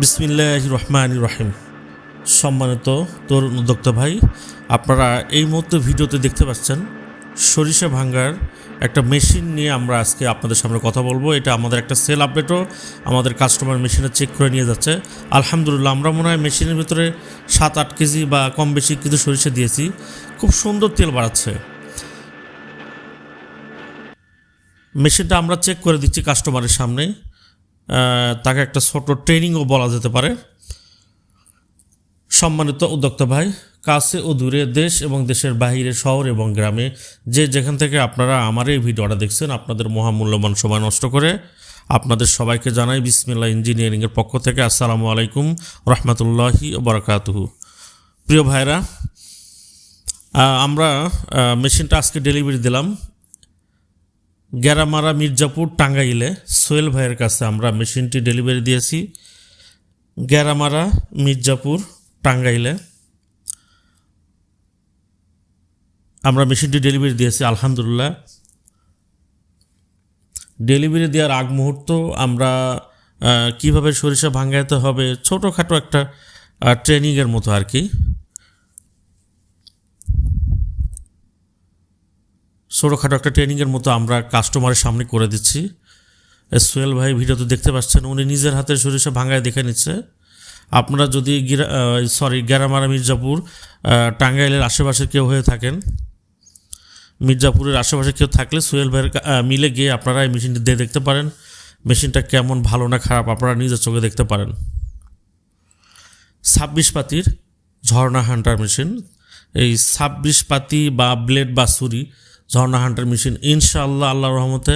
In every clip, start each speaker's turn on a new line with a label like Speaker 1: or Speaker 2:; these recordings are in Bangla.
Speaker 1: বিসমিল্লাহির রহমানির রহিম। সম্মানিত তরুণ উদ্যোক্তা ভাই, আপনারা এই মুহূর্তে ভিডিওতে দেখতে পাচ্ছেন সরিষা ভাঙ্গার একটা মেশিন নিয়ে আমরা আজকে আপনাদের সামনে কথা বলবো। এটা আমাদের একটা সেল আপডেটও আমাদের কাস্টমার মেশিনে চেক করে নিয়ে যাচ্ছে। আলহামদুলিল্লাহ, আমরা মনে হয় মেশিনের ভিতরে 7-8 কেজি বা কম বেশি কিছু সরিষা দিয়েছি। খুব সুন্দর তেল বাড়াচ্ছে। মেশিনটা আমরা চেক করে দিচ্ছি কাস্টমারের সামনে। তাকে একটা ছোট ট্রেনিংও বলা যেতে পারে। সম্মানিত উদ্যোক্তা ভাই, কাছে ও দূরে, দেশ এবং দেশের বাইরে, শহর এবং গ্রামে, যে যেখান থেকে আপনারা আমার এই ভিডিওটা দেখছেন, আপনাদের মহামূল্যবান সময় নষ্ট করে আপনাদের সবাইকে জানাই বিসমিল্লাহ ইঞ্জিনিয়ারিংয়ের পক্ষ থেকে আসসালামু আলাইকুম রহমতুল্লাহি বারাকাতুহু। প্রিয় ভাইরা, আমরা মেশিনটা আজকে ডেলিভারি দিলাম গ্যারামারা মির্জাপুর টাঙ্গাইলে। সোহেল ভাইয়ের কাছে আমরা মেশিনটি ডেলিভারি দিয়েছি গ্যারামারা মির্জাপুর টাঙ্গাইলে। আমরা মেশিনটি ডেলিভারি দিয়েছি আলহামদুলিল্লাহ। ডেলিভারি দেওয়ার আগ মুহূর্ত আমরা কিভাবে সরিষা ভাঙ্গাইতে হবে ছোটোখাটো একটা ট্রেনিংয়ের মতো আর কি, ছোটোখাটো একটা ট্রেনিংয়ের মতো আমরা কাস্টমারের সামনে করে দিচ্ছি। সোহেল ভাই ভিডিওতে দেখতে পাচ্ছেন, উনি নিজের হাতে সরিষা ভাঙ্গায় দেখে নিচ্ছে। আপনারা যদি গ্যারামারা মির্জাপুর টাঙ্গাইলের আশেপাশে কেউ হয়ে থাকেন, মির্জাপুরের আশেপাশে কেউ থাকলে সোহেল ভাইয়ের মিলে গিয়ে আপনারা এই মেশিনটি দিয়ে দেখতে পারেন। মেশিনটা কেমন, ভালো না খারাপ, আপনারা নিজের চোখে দেখতে পারেন। 26 পাতির ঝর্ণা হান্টার মেশিন। এই 26 পাতি বা ব্লেড বা ছুরি ঝর্ণা হান্টার মেশিন ইনশাআল্লাহ আল্লাহর রহমতে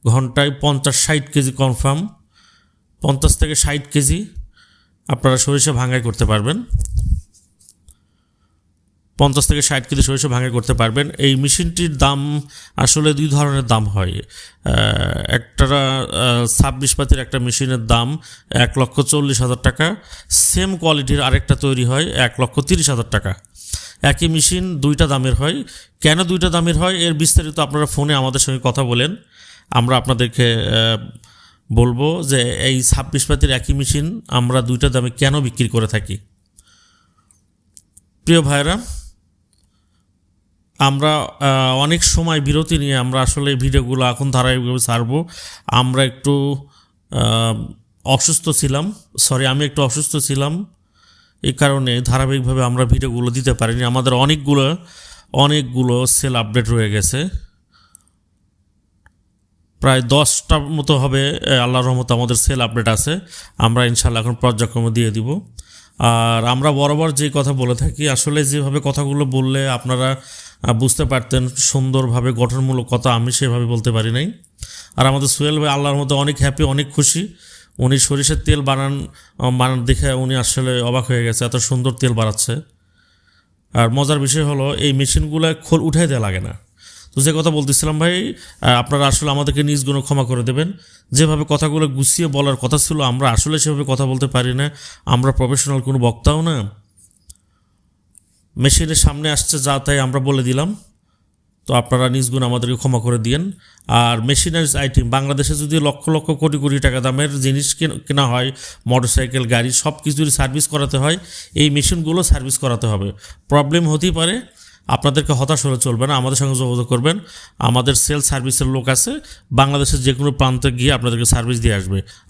Speaker 1: ঘন্টায় 50-60 কেজি কনফার্ম, 50 থেকে 60 কেজি আপনারা সরিষা ভাঙ্গাই করতে পারবেন। 50 থেকে 60 কেজি সরিষা ভাঙ্গাই করতে পারবেন। এই মেশিনটির দাম আসলে দুই ধরনের দাম হয়। একটা 26 পাতির একটা মেশিনের দাম 1,40,000 টাকা। সেম কোয়ালিটির আরেকটা তৈরি হয় 1,30,000 টাকা। একই মেশিন দুইটা দামের হয়। কেন দুইটা দামের হয় এর বিস্তারিত আপনারা ফোনে আমাদের সঙ্গে কথা বলেন, আমরা আপনাদেরকে বলবো যে এই 26 পাতির একই মেশিন আমরা দুইটা দামে কেন বিক্রি করে থাকি। প্রিয় ভাইরা, আমরা অনেক সময় বিরতি নিয়ে আমরা আসলে ভিডিওগুলো এখন ধারাবাহিকভাবে ছাড়বো। আমরা একটু অসুস্থ ছিলাম, আমি একটু অসুস্থ ছিলাম, এই কারণে ধারাবাহিকভাবে আমরা ভিডিওগুলো দিতে পারিনি। আমাদের অনেকগুলো সেল আপডেট রয়ে গেছে, প্রায় 10টার মতো হবে আল্লাহর রহমতে আমাদের সেল আপডেট আছে। আমরা ইনশাআল্লাহ এখন পর্যায়ক্রমে দিয়ে দিব। আর আমরা বরাবর যে কথা বলে থাকি, আসলে যেভাবে কথাগুলো বললে আপনারা বুঝতে পারতেন সুন্দরভাবে গঠনমূলক কথা, আমি সেভাবে বলতে পারি নাই। আর আমাদের সোহেল ভাই আল্লাহর মতো অনেক হ্যাপি, অনেক খুশি। উনি সরিষার তেল বানান দেখে উনি আসলে অবাক হয়ে গেছে, এত সুন্দর তেল বাড়াচ্ছে। আর মজার বিষয় হলো এই মেশিনগুলো খোল উঠাই দেওয়া লাগে না। তো যে কথা বলতেছিলাম ভাই, আপনারা আসলে আমাদেরকে নিজ গুণ ক্ষমা করে দেবেন। যেভাবে কথাগুলো গুছিয়ে বলার কথা ছিল আমরা আসলে সেভাবে কথা বলতে পারি না। আমরা প্রফেশনাল কোনো বক্তাও না। মেশিনের সামনে আসছে যা তাই আমরা বলে দিলাম, তো আপনারা নিজ গুণ আমাদেরকে ক্ষমা করে দিয়েন। আর মেশিনারিজ আইটেম বাংলাদেশে যদি লক্ষ লক্ষ কোটি কোটি টাকা দামের জিনিস কেনা হয়, মোটরসাইকেল, গাড়ি, সব কিছুরই সার্ভিস করাতে হয়, এই মেশিনগুলো সার্ভিস করাতে হবে। প্রবলেম হতেই পারে, আপনাদেরকে হতাশ হলে চলবে না, আমাদের সঙ্গে যোগাযোগ করবেন। আমাদের সেল সার্ভিসের লোক আছে, বাংলাদেশের যে কোনো প্রান্তে গিয়ে আপনাদেরকে সার্ভিস দিয়ে আসবে।